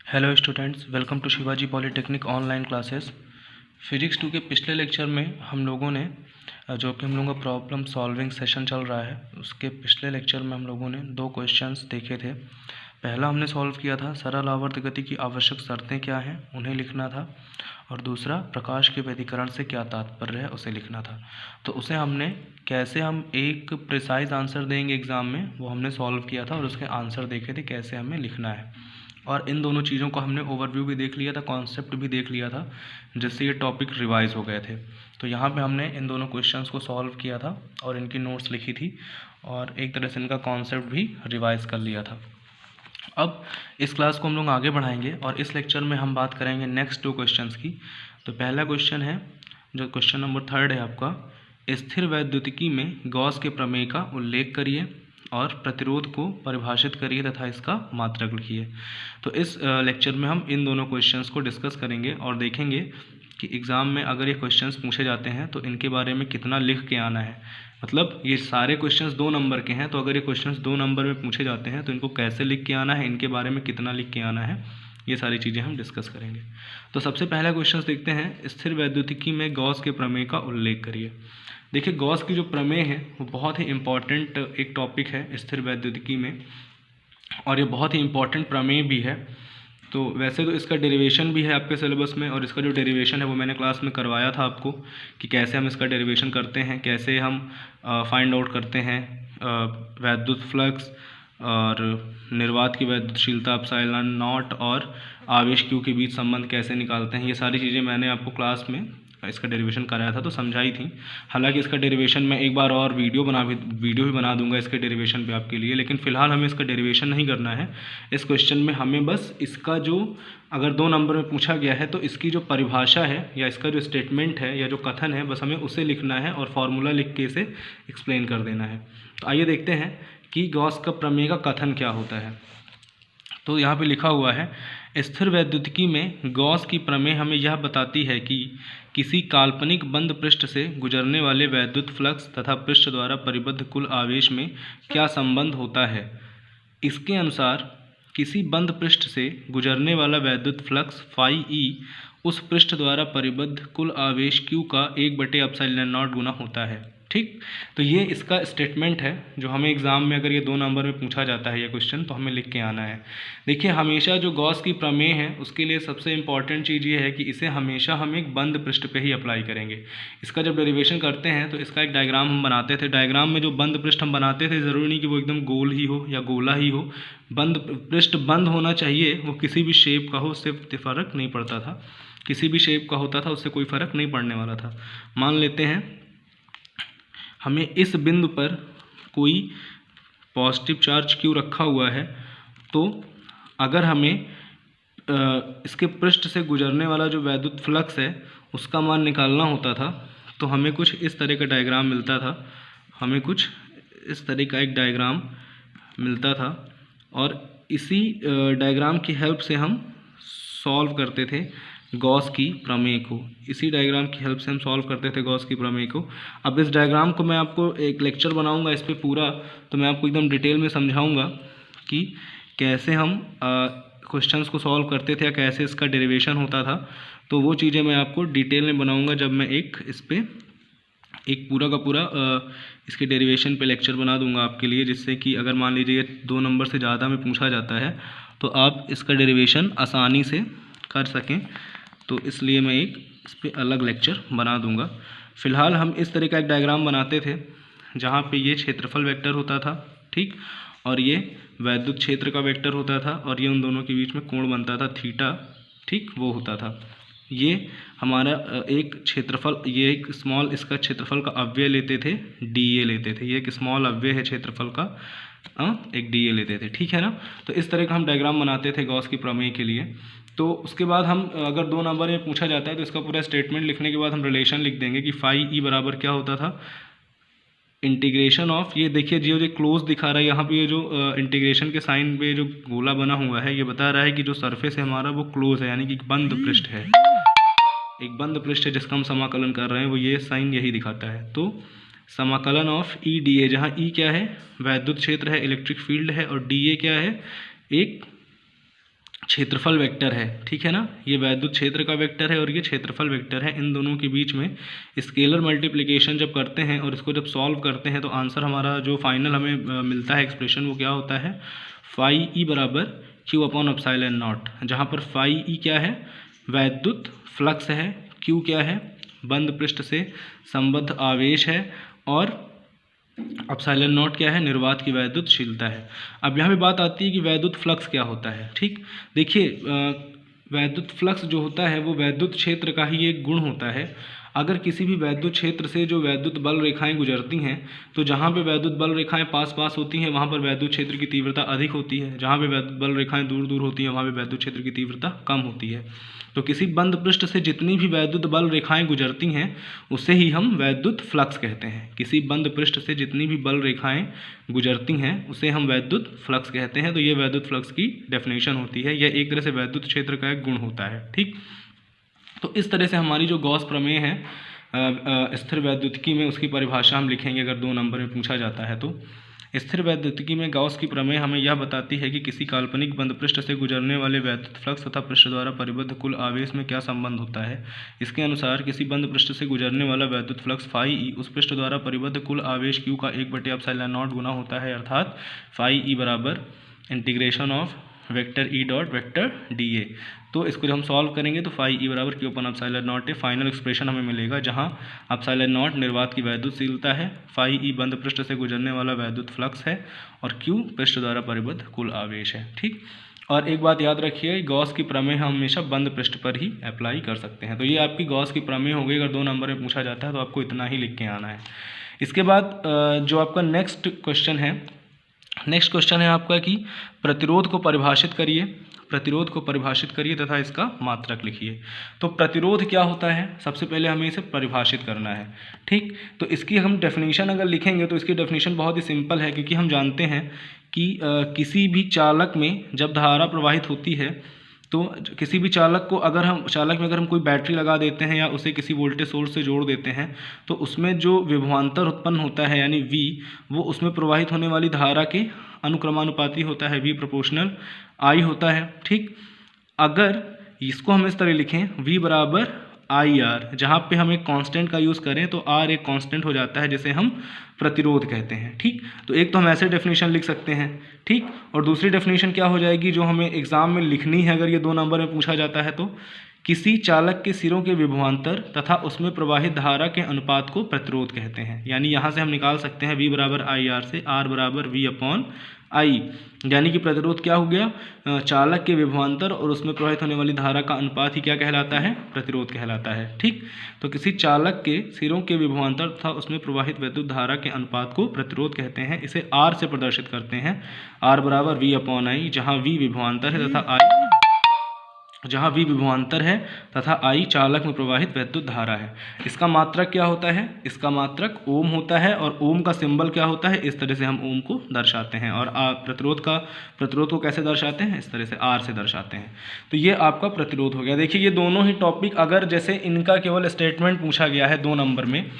Hello students, welcome to Shivaji polytechnic online classes. Physics 2 के पिछले lecture में हम लोगों ने जो कि हम लोगों का प्रॉब्लम सॉल्विंग सेशन चल रहा है, उसके पिछले लेक्चर में हम लोगों ने दो क्वेश्चंस देखे थे। पहला हमने सॉल्व किया था सरल आवर्त गति की आवश्यक शर्तें क्या हैं, उन्हें लिखना था, और दूसरा प्रकाश के व्यतिकरण से क्या तात्पर्य है, उसे लिखना था। तो उसे हमने कैसे हम एक प्रिसाइज आंसर देंगे एग्ज़ाम में, वो हमने सॉल्व किया था और उसके आंसर देखे थे कैसे हमें लिखना है। और इन दोनों चीज़ों को हमने ओवरव्यू भी देख लिया था, कॉन्सेप्ट भी देख लिया था, जिससे ये टॉपिक रिवाइज हो गए थे। तो यहाँ पे हमने इन दोनों क्वेश्चंस को सॉल्व किया था और इनकी नोट्स लिखी थी और एक तरह से इनका कॉन्सेप्ट भी रिवाइज कर लिया था। अब इस क्लास को हम लोग आगे बढ़ाएंगे और इस लेक्चर में हम बात करेंगे नेक्स्ट दो क्वेश्चंस की। तो पहला क्वेश्चन है, जो क्वेश्चन नंबर 3 है आपका, स्थिर वैद्युतिकी में गॉस के प्रमेय का उल्लेख करिए और प्रतिरोध को परिभाषित करिए तथा इसका मात्रक लिखिए। तो इस लेक्चर में हम इन दोनों क्वेश्चंस को डिस्कस करेंगे और देखेंगे कि एग्ज़ाम में अगर ये क्वेश्चंस पूछे जाते हैं तो इनके बारे में कितना लिख के आना है। मतलब ये सारे क्वेश्चंस 2 नंबर के हैं, तो अगर ये क्वेश्चंस 2 नंबर में पूछे जाते हैं तो इनको कैसे लिख के आना है, इनके बारे में कितना लिख के आना है, ये सारी चीज़ें हम डिस्कस करेंगे। तो सबसे पहला क्वेश्चन देखते हैं, स्थिर वैद्युतिकी में गॉस के प्रमेय का उल्लेख करिए। देखिए, गॉस की जो प्रमेय है वो बहुत ही इम्पॉर्टेंट एक टॉपिक है स्थिर वैद्युतिकी में, और ये बहुत ही इम्पॉर्टेंट प्रमेय भी है। तो वैसे तो इसका डेरिवेशन भी है आपके सिलेबस में, और इसका जो डेरिवेशन है वो मैंने क्लास में करवाया था आपको कि कैसे हम इसका डेरिवेशन करते हैं, कैसे हम फाइंड आउट करते हैं वैद्युत फ्लक्स और निर्वात की वैद्युतशीलता एप्सिलॉन नॉट और आवेश क्यू के बीच संबंध कैसे निकालते हैं। ये सारी चीज़ें मैंने आपको क्लास में इसका डेरिवेशन कराया था, तो समझाई थी। हालांकि इसका डेरिवेशन मैं एक बार और वीडियो भी बना दूंगा इसके डेरिवेशन पे आपके लिए, लेकिन फ़िलहाल हमें इसका डेरिवेशन नहीं करना है। इस क्वेश्चन में हमें बस इसका जो अगर 2 नंबर में पूछा गया है तो इसकी जो परिभाषा है या इसका जो स्टेटमेंट है या जो कथन है, बस हमें उसे लिखना है और फॉर्मूला लिख के इसे एक्सप्लेन कर देना है। तो आइए देखते हैं कि गॉस का प्रमेय का कथन क्या होता है। तो यहाँ पे लिखा हुआ है, स्थिर वैद्युतिकी में गॉस की प्रमेय हमें यह बताती है कि किसी काल्पनिक बंद पृष्ठ से गुजरने वाले वैद्युत फ्लक्स तथा पृष्ठ द्वारा परिबद्ध कुल आवेश में क्या संबंध होता है। इसके अनुसार किसी बंद पृष्ठ से गुजरने वाला वैद्युत फ्लक्स फाई ई उस पृष्ठ द्वारा परिबद्ध कुल आवेश क्यू का 1/ε0 गुना होता है। ठीक, तो ये इसका स्टेटमेंट है जो हमें एग्ज़ाम में अगर ये 2 नंबर में पूछा जाता है ये क्वेश्चन, तो हमें लिख के आना है। देखिए, हमेशा जो गॉस की प्रमेय है उसके लिए सबसे इंपॉर्टेंट चीज़ ये है कि इसे हमेशा हम एक बंद पृष्ठ पे ही अप्लाई करेंगे। इसका जब डेरिवेशन करते हैं तो इसका एक डायग्राम हम बनाते थे। डायग्राम में जो बंद पृष्ठ हम बनाते थे, ज़रूरी नहीं कि वो एकदम गोल ही हो या गोला ही हो, बंद पृष्ठ बंद होना चाहिए। वो किसी भी शेप का हो, उससे फ़र्क नहीं पड़ता था, किसी भी शेप का होता था, उससे कोई फ़र्क नहीं पड़ने वाला था। मान लेते हैं हमें इस बिंदु पर कोई पॉजिटिव चार्ज क्यू रखा हुआ है, तो अगर हमें इसके पृष्ठ से गुजरने वाला जो वैद्युत फ्लक्स है उसका मान निकालना होता था, तो हमें कुछ इस तरह का डायग्राम मिलता था। हमें कुछ इस तरह का एक डायग्राम मिलता था और इसी डायग्राम की हेल्प से हम सॉल्व करते थे गॉस की प्रमेय को। इसी डायग्राम की हेल्प से हम सॉल्व करते थे गॉस की प्रमेय को। अब इस डायग्राम को मैं आपको एक लेक्चर बनाऊंगा इस पे पूरा, तो मैं आपको एकदम डिटेल में समझाऊंगा कि कैसे हम क्वेश्चंस को सॉल्व करते थे या कैसे इसका डेरिवेशन होता था। तो वो चीज़ें मैं आपको डिटेल में बनाऊँगा जब मैं इस पर एक पूरा का पूरा इसके डेरिवेशन पे लेक्चर बना दूंगा आपके लिए, जिससे कि अगर मान लीजिए 2 नंबर से ज़्यादा में पूछा जाता है तो आप इसका डेरिवेशन आसानी से कर सकें। तो इसलिए मैं इस पर अलग लेक्चर बना दूंगा। फ़िलहाल हम इस तरह का एक डायग्राम बनाते थे जहाँ पे ये क्षेत्रफल वेक्टर होता था, ठीक, और ये वैद्युत क्षेत्र का वेक्टर होता था, और ये उन दोनों के बीच में कोण बनता था थीटा, ठीक, वो होता था। ये हमारा एक क्षेत्रफल, ये एक स्मॉल इसका क्षेत्रफल का अव्यय लेते थे, डी ए लेते थे। ये एक स्मॉल अव्यय है क्षेत्रफल का, एक डी ए लेते थे, ठीक है ना। तो इस तरह का हम डायग्राम बनाते थे गॉस की प्रमेय के लिए। तो उसके बाद हम अगर 2 नंबर में पूछा जाता है तो इसका पूरा स्टेटमेंट लिखने के बाद हम रिलेशन लिख देंगे कि फाई ई बराबर क्या होता था, इंटीग्रेशन ऑफ, ये देखिए जो क्लोज दिखा रहा है यहाँ पे, ये जो इंटीग्रेशन के साइन पे जो गोला बना हुआ है, ये बता रहा है कि जो सरफेस है हमारा वो क्लोज है, यानी कि बंद पृष्ठ है, एक बंद पृष्ठ है जिसका हम समाकलन कर रहे हैं, वो ये साइन यही दिखाता है। तो समाकलन ऑफ ई डी ए, जहाँ ई क्या है, वैद्युत क्षेत्र है, इलेक्ट्रिक फील्ड है, और डी ए क्या है, एक क्षेत्रफल वेक्टर है, ठीक है ना। ये वैद्युत क्षेत्र का वेक्टर है और ये क्षेत्रफल वेक्टर है। इन दोनों के बीच में स्केलर मल्टीप्लिकेशन जब करते हैं और इसको जब सॉल्व करते हैं तो आंसर हमारा जो फाइनल हमें मिलता है एक्सप्रेशन, वो क्या होता है, फाई ई बराबर क्यू अपॉन एप्सिलॉन नॉट, जहाँ पर फाई ई क्या है, वैद्युत फ्लक्स है, क्यू क्या है, बंद पृष्ठ से संबद्ध आवेश है, और एप्सिलॉन नॉट क्या है, निर्वात की वैद्युतशीलता है। अब यहाँ पे बात आती है कि वैद्युत फ्लक्स क्या होता है। ठीक, देखिए वैद्युत फ्लक्स जो होता है वो वैद्युत क्षेत्र का ही एक गुण होता है। अगर किसी भी वैद्युत क्षेत्र से जो वैद्युत बल रेखाएं गुजरती हैं, तो जहाँ पे वैद्युत बल रेखाएं पास पास होती हैं वहाँ पर वैद्युत क्षेत्र की तीव्रता अधिक होती है, जहाँ पे वैद्युत बल रेखाएं दूर दूर होती हैं वहाँ पे वैद्युत क्षेत्र की तीव्रता कम होती है। तो किसी बंद पृष्ठ से जितनी भी वैद्युत बल रेखाएं गुजरती हैं उसे ही हम वैद्युत फ्लक्स कहते हैं। किसी बंद पृष्ठ से जितनी भी बल रेखाएं गुजरती हैं उसे हम वैद्युत फ्लक्स कहते हैं। तो ये वैद्युत फ्लक्स की डेफिनेशन होती है, यह एक तरह से वैद्युत क्षेत्र का एक गुण होता है। ठीक, तो इस तरह से हमारी जो गॉस प्रमेय है स्थिर वैद्युतिकी में, उसकी परिभाषा हम लिखेंगे अगर 2 नंबर में पूछा जाता है तो। स्थिर वैद्युतिकी में गॉस की प्रमेय हमें यह बताती है कि किसी काल्पनिक बंद पृष्ठ से गुजरने वाले वैद्युत फ्लक्स तथा पृष्ठ द्वारा परिबद्ध कुल आवेश में क्या संबंध होता है। इसके अनुसार किसी बंद पृष्ठ से गुजरने वाला वैद्युत फ्लक्स फाई ई उस पृष्ठ द्वारा परिबद्ध कुल आवेश क्यू का 1/एप्सिलॉन नॉट गुना होता है, अर्थात फाई ई बराबर integration of vector E dot vector D A. तो इसको जब हम सॉल्व करेंगे तो फाई ई बराबर क्यू अपन एप्सिलॉन नॉट है, फाइनल एक्सप्रेशन हमें मिलेगा जहाँ एप्सिलॉन नॉट निर्वात की वैद्युतशीलता है, फाई ई बंद पृष्ठ से गुजरने वाला वैद्युत फ्लक्स है, और क्यू पृष्ठ द्वारा परिबद्ध कुल आवेश है। ठीक, और एक बात याद रखिए, गॉस की प्रमेय हम हमेशा बंद पृष्ठ पर ही अप्लाई कर सकते हैं। तो ये आपकी गॉस की प्रमेय हो गई। अगर 2 नंबर में पूछा जाता है तो आपको इतना ही लिख के आना है। इसके बाद जो आपका नेक्स्ट क्वेश्चन है आपका कि प्रतिरोध को परिभाषित करिए, प्रतिरोध को परिभाषित करिए तथा इसका मात्रक लिखिए। तो प्रतिरोध क्या होता है, सबसे पहले हमें इसे परिभाषित करना है। ठीक, तो इसकी हम डेफिनेशन अगर लिखेंगे तो इसकी डेफिनेशन बहुत ही सिंपल है, क्योंकि हम जानते हैं कि किसी भी चालक में जब धारा प्रवाहित होती है तो किसी भी चालक में अगर हम कोई बैटरी लगा देते हैं या उसे किसी वोल्टेज सोर्स से जोड़ देते हैं तो उसमें जो विभवांतर उत्पन्न होता है यानी V, वो उसमें प्रवाहित होने वाली धारा के अनुक्रमानुपाती होता है, V प्रोपोर्शनल I होता है। ठीक, अगर इसको हम इस तरह लिखें V बराबर IR, जहाँ पे हम एक कांस्टेंट का यूज़ करें तो R एक कांस्टेंट हो जाता है जिसे हम प्रतिरोध कहते हैं। ठीक, तो एक तो हम ऐसे डेफिनेशन लिख सकते हैं। ठीक, और दूसरी डेफिनेशन क्या हो जाएगी जो हमें एग्जाम में लिखनी है अगर ये 2 नंबर में पूछा जाता है, तो किसी चालक के सिरों के विभवांतर तथा उसमें प्रवाहित धारा के अनुपात को प्रतिरोध कहते हैं। यानी यहाँ से हम निकाल सकते हैं V बराबर IR से R बराबर V अपॉन I, यानी कि प्रतिरोध क्या हो गया, चालक के विभवांतर और उसमें प्रवाहित होने वाली धारा का अनुपात ही क्या कहलाता है, प्रतिरोध कहलाता है। ठीक, तो किसी चालक के सिरों के विभवांतर तथा उसमें प्रवाहित वैद्युत धारा के अनुपात को प्रतिरोध कहते हैं। इसे R से प्रदर्शित करते हैं, R बराबर V अपॉन I, जहाँ V विभवांतर है तथा I चालक में प्रवाहित वैद्युत धारा है। इसका मात्रक क्या होता है, इसका मात्रक ओम होता है, और ओम का सिंबल क्या होता है, इस तरह से हम ओम को दर्शाते हैं। और प्रतिरोध को कैसे दर्शाते हैं, इस तरह से R से दर्शाते हैं। तो ये आपका प्रतिरोध हो गया। देखिए ये दोनों ही टॉपिक अगर जैसे इनका केवल स्टेटमेंट पूछा गया है 2 नंबर में,